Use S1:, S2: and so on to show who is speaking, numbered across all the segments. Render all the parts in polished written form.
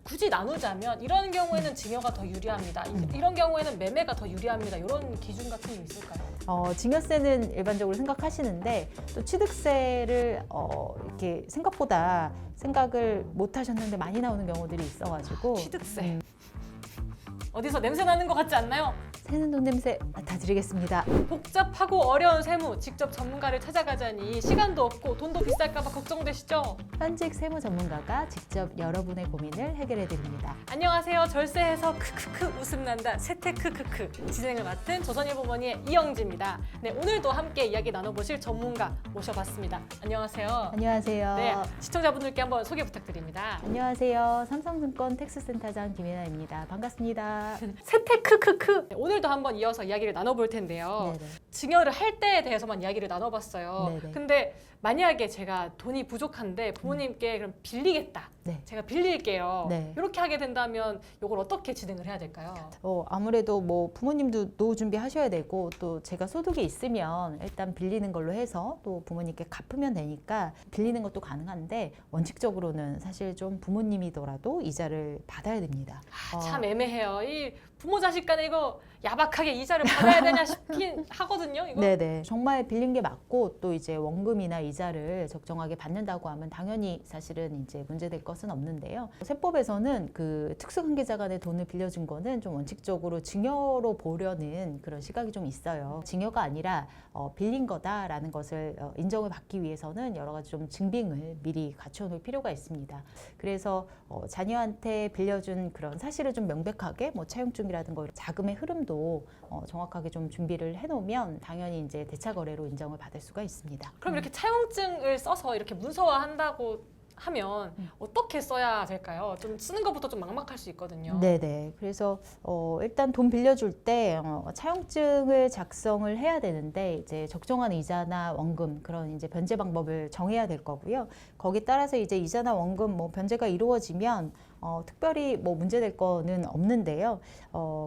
S1: 굳이 나누자면 이런 경우에는 증여가 더 유리합니다. 이런 경우에는 매매가 더 유리합니다. 이런 기준 같은 게 있을까요?
S2: 증여세는 일반적으로 생각하시는데 또 취득세를 이렇게 생각보다 생각을 못 하셨는데 많이 나오는 경우들이 있어가지고
S1: 취득세. 어디서 냄새 나는 것 같지 않나요?
S2: 새는 돈 냄새 맡아드리겠습니다.
S1: 복잡하고 어려운 세무 직접 전문가를 찾아가자니 시간도 없고 돈도 비쌀까 봐 걱정되시죠?
S2: 현직 세무 전문가가 직접 여러분의 고민을 해결해 드립니다.
S1: 안녕하세요. 절세해서 크크크 웃음 난다 세테크크크 진행을 맡은 조선일보머니의 이영지입니다. 네, 오늘도 함께 이야기 나눠보실 전문가 모셔봤습니다. 안녕하세요.
S2: 안녕하세요.
S1: 네, 시청자분들께 한번 소개 부탁드립니다.
S2: 안녕하세요. 삼성증권 텍스센터장 김혜나입니다. 반갑습니다.
S1: 세테크크크. 네, 오늘도 한번 이어서 이야기를 나눠볼 텐데요.
S2: 네네.
S1: 증여를 할 때에 대해서만 이야기를 나눠봤어요.
S2: 네네.
S1: 근데 만약에 제가 돈이 부족한데 부모님께 그럼 빌리겠다.
S2: 네.
S1: 제가 빌릴게요.
S2: 네.
S1: 이렇게 하게 된다면 이걸 어떻게 진행을 해야 될까요?
S2: 아무래도 뭐 부모님도 노후 준비하셔야 되고 또 제가 소득이 있으면 일단 빌리는 걸로 해서 또 부모님께 갚으면 되니까 빌리는 것도 가능한데 원칙적으로는 사실 좀 부모님이더라도 이자를 받아야 됩니다.
S1: 참 애매해요. 이 부모 자식 간에 이거 야박하게 이자를 받아야 되냐 싶긴 하거든요. 이거.
S2: 네네. 정말 빌린 게 맞고 또 이제 원금이나 이자를 적정하게 받는다고 하면 당연히 사실은 이제 문제될 것은 없는데요. 세법에서는 그 특수관계자 간에 돈을 빌려준 거는 좀 원칙적으로 증여로 보려는 그런 시각이 좀 있어요. 증여가 아니라 빌린 거다라는 것을 인정을 받기 위해서는 여러 가지 좀 증빙을 미리 갖춰놓을 필요가 있습니다. 그래서 자녀한테 빌려준 그런 사실을 좀 명백하게 뭐 차용증이라든 거 자금의 흐름도 정확하게 좀 준비를 해놓으면 당연히 이제 대차 거래로 인정을 받을 수가 있습니다.
S1: 그럼 이렇게 차용증을 써서 이렇게 문서화한다고 하면 어떻게 써야 될까요? 좀 쓰는 것부터 좀 막막할 수 있거든요.
S2: 네네. 그래서 일단 돈 빌려줄 때 차용증을 작성을 해야 되는데 이제 적정한 이자나 원금 그런 이제 변제 방법을 정해야 될 거고요. 거기 따라서 이제 이자나 원금 뭐 변제가 이루어지면 특별히 뭐 문제될 거는 없는데요.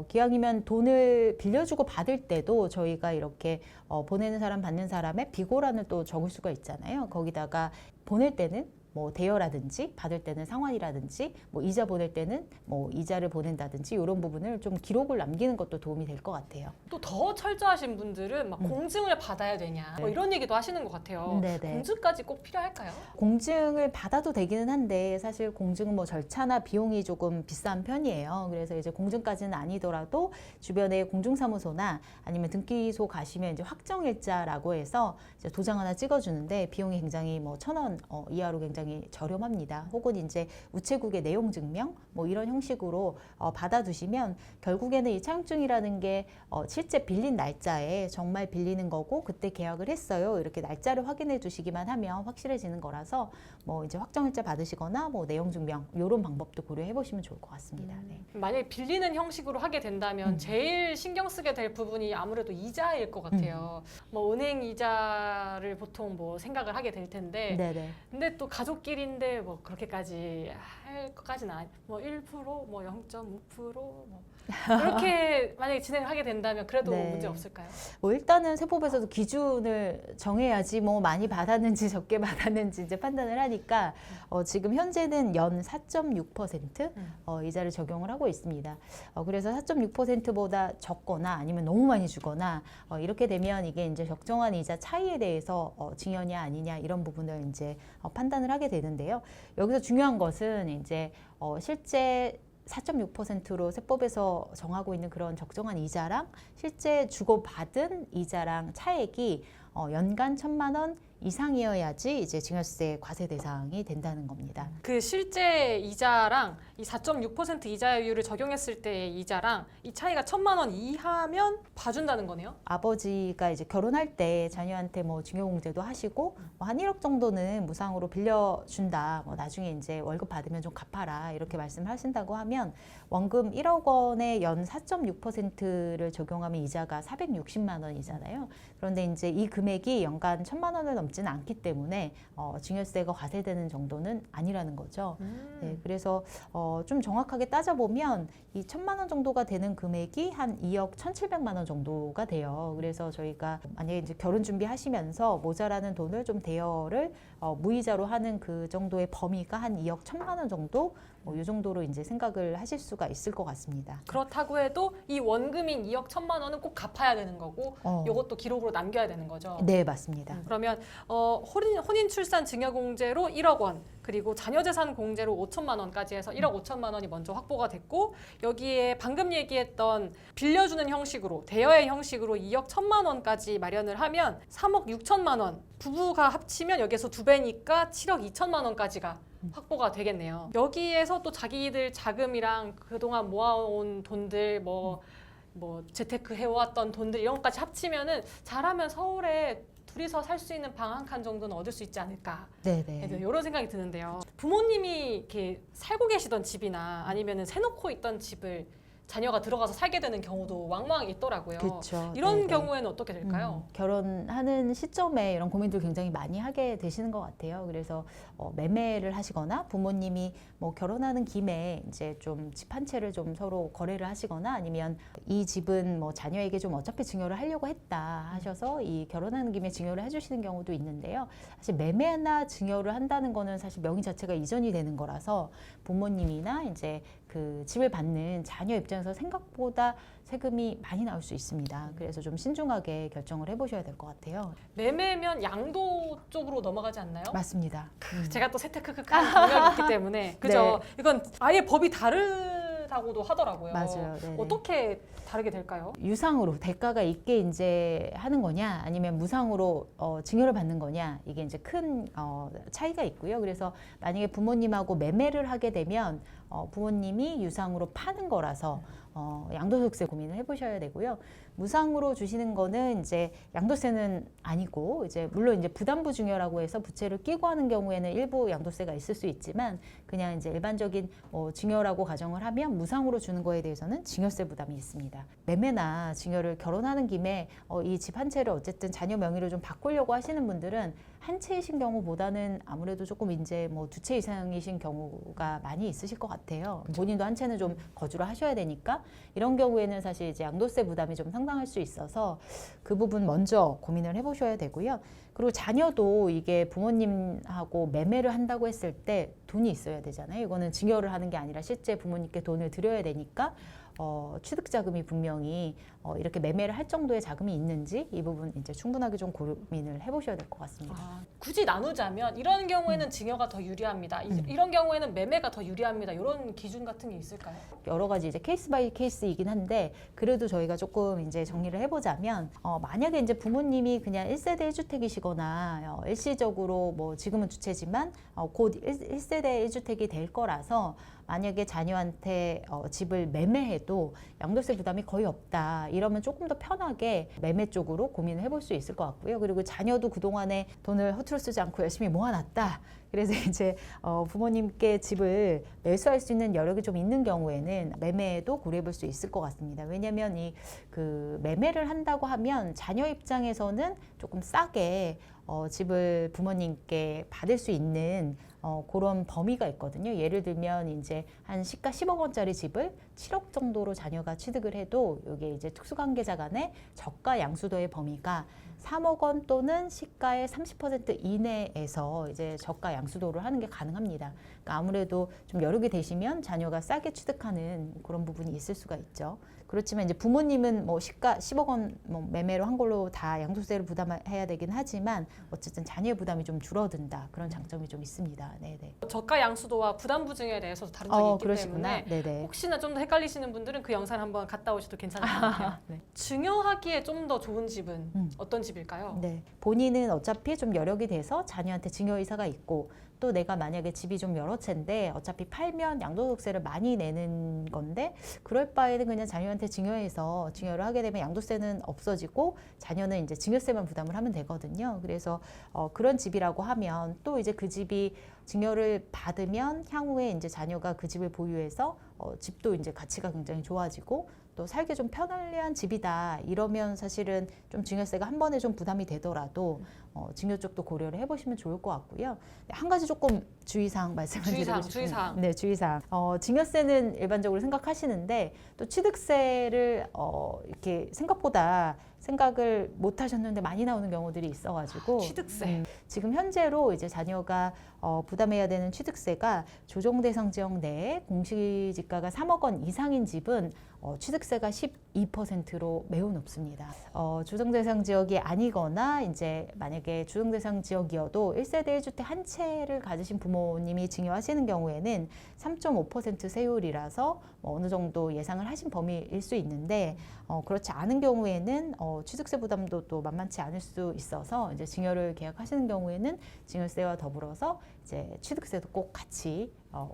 S2: 기왕이면 돈을 빌려주고 받을 때도 저희가 이렇게 보내는 사람 받는 사람의 비고란을 또 적을 수가 있잖아요. 거기다가 보낼 때는 뭐 대여라든지 받을 때는 상환이라든지 뭐 이자 보낼 때는 뭐 이자를 보낸다든지 이런 부분을 좀 기록을 남기는 것도 도움이 될 것 같아요.
S1: 또 더 철저하신 분들은 막 공증을 받아야 되냐 뭐 이런 얘기도 하시는 것 같아요.
S2: 네네.
S1: 공증까지 꼭 필요할까요?
S2: 공증을 받아도 되기는 한데 사실 공증은 뭐 절차나 비용이 조금 비싼 편이에요. 그래서 이제 공증까지는 아니더라도 주변에 공증사무소나 아니면 등기소 가시면 이제 확정일자라고 해서 이제 도장 하나 찍어주는데 비용이 굉장히 뭐 1,000원 이하로 굉장히 저렴합니다. 혹은 이제 우체국의 내용 증명 뭐 이런 형식으로 받아두시면 결국에는 이 차용증이라는 게 실제 빌린 날짜에 정말 빌리는 거고 그때 계약을 했어요. 이렇게 날짜를 확인해 주시기만 하면 확실해지는 거라서 뭐 이제 확정일자 받으시거나 뭐 내용 증명 이런 방법도 고려해 보시면 좋을 것 같습니다. 네.
S1: 만약에 빌리는 형식으로 하게 된다면 제일 신경 쓰게 될 부분이 아무래도 이자일 것 같아요. 뭐 은행 이자를 보통 뭐 생각을 하게 될 텐데
S2: 네네.
S1: 근데 또 가족끼리인데 뭐 그렇게까지 할 것까지는 뭐 1%, 뭐 0.5%, 뭐 그렇게 만약에 진행을 하게 된다면 그래도
S2: 네.
S1: 문제 없을까요?
S2: 뭐 일단은 세법에서도 기준을 정해야지 뭐 많이 받았는지 적게 받았는지 이제 판단을 하니까 지금 현재는 연 4.6% 이자를 적용을 하고 있습니다. 그래서 4.6%보다 적거나 아니면 너무 많이 주거나 이렇게 되면 이게 이제 적정한 이자 차이에 대해서 증여냐 아니냐 이런 부분을 이제 판단을 하게 되는데요. 여기서 중요한 것은 이제 실제 4.6%로 세법에서 정하고 있는 그런 적정한 이자랑 실제 주고받은 이자랑 차액이 연간 1,000만 원 이상이어야지 이제 증여세 과세 대상이 된다는 겁니다.
S1: 그 실제 이자랑 이 4.6% 이자율을 적용했을 때의 이자랑 이 차이가 1,000만 원 이하면 봐준다는 거네요?
S2: 아버지가 이제 결혼할 때 자녀한테 뭐 증여공제도 하시고 뭐한 1억 정도는 무상으로 빌려준다. 뭐 나중에 이제 월급 받으면 좀 갚아라 이렇게 말씀하신다고 하면 원금 1억 원에 연 4.6%를 적용하면 이자가 460만 원이잖아요. 그런데 이제 이 금액이 연간 1,000만 원을 넘지는 않기 때문에 증여세가 과세되는 정도는 아니라는 거죠. 네, 그래서 좀 정확하게 따져보면 이 1,000만 원 정도가 되는 금액이 한 2억 1,700만 원 정도가 돼요. 그래서 저희가 만약에 이제 결혼 준비하시면서 모자라는 돈을 좀 대여를 무이자로 하는 그 정도의 범위가 한 2억 1,000만 원 정도, 이 정도로 이제 생각을 하실 수가 있을 것 같습니다.
S1: 그렇다고 해도 이 원금인 2억 1,000만 원은 꼭 갚아야 되는 거고 이것도 기록으로 남겨야 되는 거죠.
S2: 네, 맞습니다.
S1: 그러면 혼인 출산 증여 공제로 1억 원, 그리고 자녀 재산 공제로 5천만 원까지 해서 1억 5천만 원이 먼저 확보가 됐고, 여기에 방금 얘기했던 빌려주는 형식으로, 대여의 형식으로 2억 1천만 원까지 마련을 하면 3억 6천만 원, 부부가 합치면 여기에서 2배니까 7억 2천만 원까지가 확보가 되겠네요. 여기에서 또 자기들 자금이랑 그동안 모아온 돈들, 뭐 재테크 해왔던 돈들 이런 것까지 합치면은 잘하면 서울에 둘이서 살 수 있는 방 한 칸 정도는 얻을 수 있지 않을까.
S2: 네네.
S1: 이런 생각이 드는데요. 부모님이 이렇게 살고 계시던 집이나 아니면은 세놓고 있던 집을 자녀가 들어가서 살게 되는 경우도 왕왕 있더라고요.
S2: 그렇죠.
S1: 이런
S2: 네네.
S1: 경우에는 어떻게 될까요?
S2: 결혼하는 시점에 이런 고민들 굉장히 많이 하게 되시는 것 같아요. 그래서 매매를 하시거나 부모님이 뭐 결혼하는 김에 이제 좀 집 한 채를 좀 서로 거래를 하시거나, 아니면 이 집은 뭐 자녀에게 좀 어차피 증여를 하려고 했다 하셔서 이 결혼하는 김에 증여를 해주시는 경우도 있는데요. 사실 매매나 증여를 한다는 거는 사실 명의 자체가 이전이 되는 거라서 부모님이나 이제 그 집을 받는 자녀 입장에서 생각보다 세금이 많이 나올 수 있습니다. 그래서 좀 신중하게 결정을 해보셔야 될 것 같아요.
S1: 매매면 양도 쪽으로 넘어가지 않나요?
S2: 맞습니다.
S1: 제가 또 세테크크한 경력이 있기 때문에 그죠?
S2: 네.
S1: 이건 아예 법이 다르다고도 하더라고요.
S2: 맞아요. 네네.
S1: 어떻게 다르게 될까요?
S2: 유상으로 대가가 있게 이제 하는 거냐, 아니면 무상으로 증여를 받는 거냐, 이게 이제 큰 차이가 있고요. 그래서 만약에 부모님하고 매매를 하게 되면 부모님이 유상으로 파는 거라서 양도소득세 고민을 해보셔야 되고요. 무상으로 주시는 거는 이제 양도세는 아니고, 이제 물론 이제 부담부 증여라고 해서 부채를 끼고 하는 경우에는 일부 양도세가 있을 수 있지만, 그냥 이제 일반적인 증여라고 가정을 하면 무상으로 주는 거에 대해서는 증여세 부담이 있습니다. 매매나 증여를 결혼하는 김에 이 집 한 채를 어쨌든 자녀 명의로 좀 바꾸려고 하시는 분들은 한 채이신 경우보다는 아무래도 조금 이제 뭐 2채 이상이신 경우가 많이 있으실 것 같아요. 본인도 한 채는 좀 거주를 하셔야 되니까 이런 경우에는 사실 이제 양도세 부담이 좀 상당할 수 있어서 그 부분 먼저 고민을 해보셔야 되고요. 그리고 자녀도 이게 부모님하고 매매를 한다고 했을 때 돈이 있어야 되잖아요. 이거는 증여를 하는 게 아니라 실제 부모님께 돈을 드려야 되니까 취득자금이 분명히 이렇게 매매를 할 정도의 자금이 있는지, 이 부분 이제 충분하게 좀 고민을 해보셔야 될 것 같습니다.
S1: 굳이 나누자면 이런 경우에는 증여가 더 유리합니다. 이런 경우에는 매매가 더 유리합니다. 이런 기준 같은 게 있을까요?
S2: 여러 가지 이제 케이스 바이 케이스이긴 한데, 그래도 저희가 조금 이제 정리를 해보자면, 만약에 이제 부모님이 그냥 1세대 1주택이시거나 일시적으로 뭐 지금은 주체지만 곧 1세대 1주택이 될 거라서, 만약에 자녀한테 집을 매매해도 양도세 부담이 거의 없다, 이러면 조금 더 편하게 매매 쪽으로 고민을 해볼 수 있을 것 같고요. 그리고 자녀도 그동안에 돈을 허투루 쓰지 않고 열심히 모아놨다, 그래서 이제 부모님께 집을 매수할 수 있는 여력이 좀 있는 경우에는 매매도 고려해볼 수 있을 것 같습니다. 왜냐하면 그 매매를 한다고 하면 자녀 입장에서는 조금 싸게 집을 부모님께 받을 수 있는 그런 범위가 있거든요. 예를 들면 이제 한 시가 10억 원짜리 집을 7억 정도로 자녀가 취득을 해도, 이게 이제 특수관계자 간의 저가 양수도의 범위가 3억 원 또는 시가의 30% 이내에서 이제 저가 양수도를 하는 게 가능합니다. 그러니까 아무래도 좀 여력이 되시면 자녀가 싸게 취득하는 그런 부분이 있을 수가 있죠. 그렇지만 이제 부모님은 뭐 시가 10억 원 뭐 매매로 한 걸로 다 양도세를 부담해야 되긴 하지만, 어쨌든 자녀의 부담이 좀 줄어든다, 그런 장점이 좀 있습니다. 네네.
S1: 저가 양수도와 부담부 증여에 대해서도 다른 적이 있기
S2: 그러시구나.
S1: 때문에
S2: 네네.
S1: 혹시나 좀 더 헷갈리시는 분들은 그 영상 한번 갔다 오셔도 괜찮을 것 같아요.
S2: 네.
S1: 증여하기에 좀 더 좋은 집은 어떤 집일까요?
S2: 네, 본인은 어차피 좀 여력이 돼서 자녀한테 증여 의사가 있고, 또 내가 만약에 집이 좀 여러 채인데 어차피 팔면 양도소득세를 많이 내는 건데, 그럴 바에는 그냥 자녀한테 증여해서 증여를 하게 되면 양도세는 없어지고 자녀는 이제 증여세만 부담을 하면 되거든요. 그래서 그런 집이라고 하면, 또 이제 그 집이 증여를 받으면 향후에 이제 자녀가 그 집을 보유해서 집도 이제 가치가 굉장히 좋아지고, 또 살기 좀 편리한 집이다 이러면 사실은 좀 증여세가 한 번에 좀 부담이 되더라도 증여 쪽도 고려를 해보시면 좋을 것 같고요. 한 가지 조금 주의사항 말씀을 드리고 싶습니다.
S1: 주의사항.
S2: 네, 주의사항. 증여세는 일반적으로 생각하시는데 또 취득세를 이렇게 생각보다 생각을 못 하셨는데 많이 나오는 경우들이 있어가지고
S1: 취득세.
S2: 지금 현재로 이제 자녀가 부담해야 되는 취득세가 조정 대상 지역 내에 공시지가가 3억 원 이상인 집은 취득세가 12%로 매우 높습니다. 조정 대상 지역이 아니거나 이제 만약에 조정 대상 지역이어도 1세대 1주택 한 채를 가지신 부모님이 증여하시는 경우에는 3.5% 세율이라서 어느 정도 예상을 하신 범위일 수 있는데 그렇지 않은 경우에는 취득세 부담도 또 만만치 않을 수 있어서 이제 증여를 계약하시는 경우에는 증여세와 더불어서 이제 취득세도 꼭 같이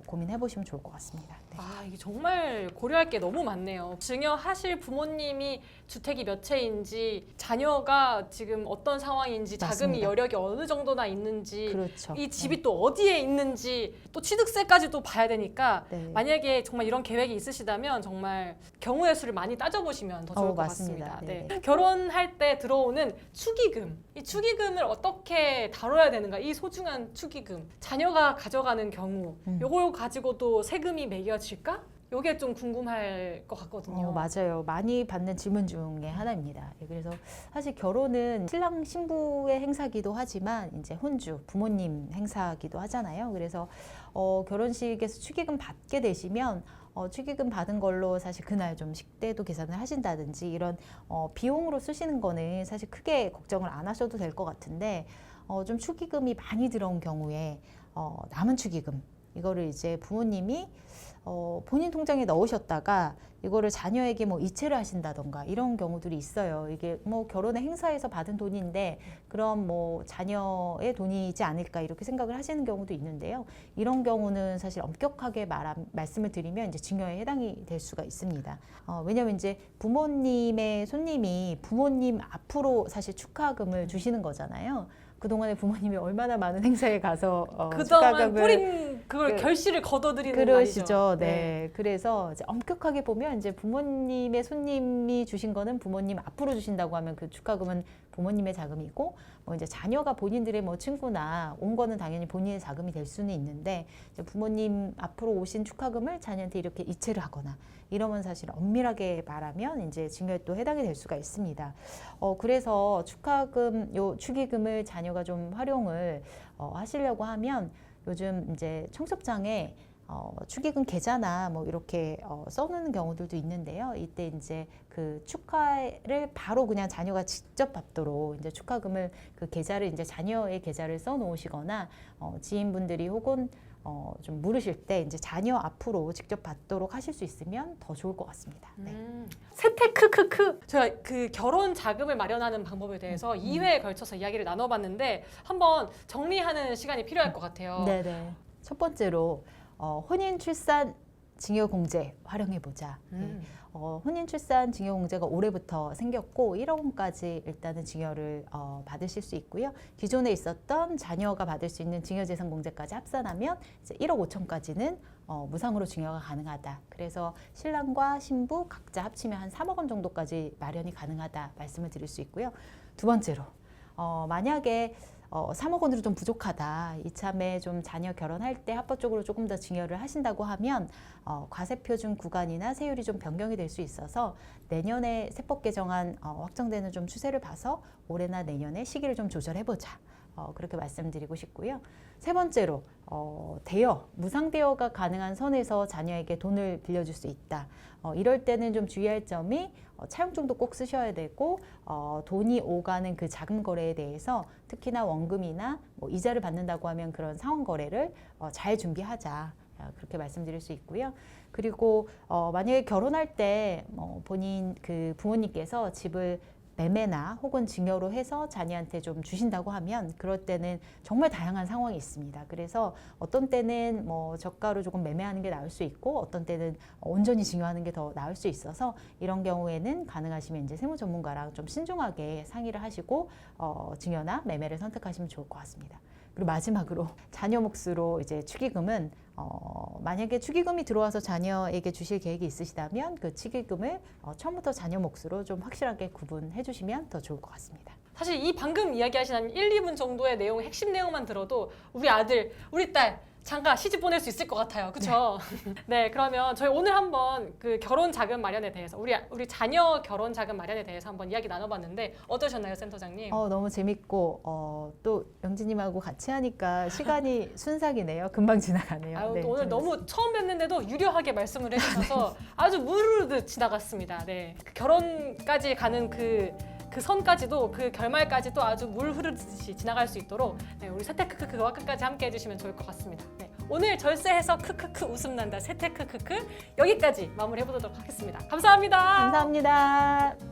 S2: 고민해 보시면 좋을 것 같습니다. 네.
S1: 아, 이게 정말 고려할 게 너무 많네요. 증여하실 부모님이 주택이 몇 채인지, 자녀가 지금 어떤 상황인지, 자금이
S2: 맞습니다.
S1: 여력이 어느 정도나 있는지,
S2: 그렇죠.
S1: 이 집이 또 어디에 있는지, 또 취득세까지도 봐야 되니까
S2: 네.
S1: 만약에 정말 이런 계획이 있으시다면 정말 경우의 수를 많이 따져보시면 더 좋을 것
S2: 맞습니다.
S1: 같습니다. 네.
S2: 네네.
S1: 결혼할 때 들어오는 축의금, 이 축의금을 어떻게 다뤄야 되는가, 이 소중한 축의금, 자녀가 가져가는 경우 요걸 가지고도 세금이 매겨질까? 요게 좀 궁금할 것 같거든요.
S2: 맞아요. 많이 받는 질문 중에 하나입니다. 그래서 사실 결혼은 신랑 신부의 행사기도 하지만 이제 혼주 부모님 행사기도 하잖아요. 그래서 결혼식에서 축의금 받게 되시면 축의금 받은 걸로 사실 그날 좀 식대도 계산을 하신다든지 이런 비용으로 쓰시는 거는 사실 크게 걱정을 안 하셔도 될 것 같은데 좀 축의금이 많이 들어온 경우에 남은 축의금 이거를 이제 부모님이 본인 통장에 넣으셨다가 이거를 자녀에게 뭐 이체를 하신다던가 이런 경우들이 있어요. 이게 뭐 결혼의 행사에서 받은 돈인데 그럼 뭐 자녀의 돈이지 않을까 이렇게 생각을 하시는 경우도 있는데요. 이런 경우는 사실 엄격하게 말씀을 드리면 이제 증여에 해당이 될 수가 있습니다. 왜냐하면 이제 부모님의 손님이 부모님 앞으로 사실 축하금을 주시는 거잖아요. 그동안에 부모님이 얼마나 많은 행사에 가서
S1: 그동안
S2: 축하금을
S1: 뿌린 그걸 결실을 거둬들이는
S2: 그러시죠.
S1: 날이죠.
S2: 네. 그래서 이제 엄격하게 보면 이제 부모님의 손님이 주신 거는 부모님 앞으로 주신다고 하면 그 축하금은 부모님의 자금이고 뭐 이제 자녀가 본인들의 뭐 친구나 온 거는 당연히 본인의 자금이 될 수는 있는데 이제 부모님 앞으로 오신 축하금을 자녀한테 이렇게 이체를 하거나 이러면 사실 엄밀하게 말하면 이제 증여에 또 해당이 될 수가 있습니다. 그래서 축하금, 축의금을 자녀가 좀 활용을 하시려고 하면 요즘 이제 청첩장에 축의금 계좌나 뭐 이렇게 써놓는 경우들도 있는데요. 이때 이제 그 축하를 바로 그냥 자녀가 직접 받도록 이제 축하금을 그 계좌를 이제 자녀의 계좌를 써놓으시거나 지인분들이 혹은 좀 물으실 때 이제 자녀 앞으로 직접 받도록 하실 수 있으면 더 좋을 것 같습니다. 네.
S1: 세태 크크크. 제가 그 결혼 자금을 마련하는 방법에 대해서 2회에 걸쳐서 이야기를 나눠봤는데 한번 정리하는 시간이 필요할 것 같아요.
S2: 네네. 첫 번째로 혼인 출산 증여공제 활용해보자. 네. 혼인 출산 증여공제가 올해부터 생겼고 1억 원까지 일단은 증여를 받으실 수 있고요. 기존에 있었던 자녀가 받을 수 있는 증여재산공제까지 합산하면 이제 1억 5천까지는 무상으로 증여가 가능하다. 그래서 신랑과 신부 각자 합치면 한 3억 원 정도까지 마련이 가능하다 말씀을 드릴 수 있고요. 두 번째로 만약에 3억 원으로 좀 부족하다. 이참에 좀 자녀 결혼할 때 합법적으로 조금 더 증여를 하신다고 하면 과세표준 구간이나 세율이 좀 변경이 될 수 있어서 내년에 세법 개정안 확정되는 좀 추세를 봐서 올해나 내년에 시기를 좀 조절해보자. 그렇게 말씀드리고 싶고요. 세 번째로 대여, 무상 대여가 가능한 선에서 자녀에게 돈을 빌려줄 수 있다. 이럴 때는 좀 주의할 점이 차용증도 꼭 쓰셔야 되고 돈이 오가는 그 자금 거래에 대해서 특히나 원금이나 뭐 이자를 받는다고 하면 그런 상환 거래를 잘 준비하자. 그렇게 말씀드릴 수 있고요. 그리고 만약에 결혼할 때 본인 그 부모님께서 집을 매매나 혹은 증여로 해서 자녀한테 좀 주신다고 하면 그럴 때는 정말 다양한 상황이 있습니다. 그래서 어떤 때는 뭐 저가로 조금 매매하는 게 나을 수 있고 어떤 때는 온전히 증여하는 게 더 나을 수 있어서 이런 경우에는 가능하시면 이제 세무 전문가랑 좀 신중하게 상의를 하시고 증여나 매매를 선택하시면 좋을 것 같습니다. 그리고 마지막으로 자녀 몫으로 이제 축의금은 만약에 축의금이 들어와서 자녀에게 주실 계획이 있으시다면 그 축의금을 처음부터 자녀 몫으로 좀 확실하게 구분해 주시면 더 좋을 것 같습니다.
S1: 사실 이 방금 이야기하신 한 1, 2분 정도의 내용, 핵심 내용만 들어도 우리 아들, 우리 딸 잠깐 시집 보낼 수 있을 것 같아요. 그렇죠? 네, 그러면 저희 오늘 한번 그 결혼 자금 마련에 대해서 우리 자녀 결혼 자금 마련에 대해서 한번 이야기 나눠봤는데 어떠셨나요, 센터장님?
S2: 너무 재밌고 또 영진님하고 같이 하니까 시간이 순삭이네요. 금방 지나가네요.
S1: 아유,
S2: 네,
S1: 또 오늘
S2: 재밌었어요.
S1: 너무 처음 뵀는데도 유려하게 말씀을 해주셔서 아주 무르르듯 지나갔습니다. 네, 그 결혼까지 가는 그 선까지도 그 결말까지도 아주 물 흐르듯이 지나갈 수 있도록 네, 우리 세테크크크와 끝까지 함께 해주시면 좋을 것 같습니다. 네, 오늘 절세해서 크크크 웃음 난다 세테크크크 여기까지 마무리해보도록 하겠습니다. 감사합니다.
S2: 감사합니다.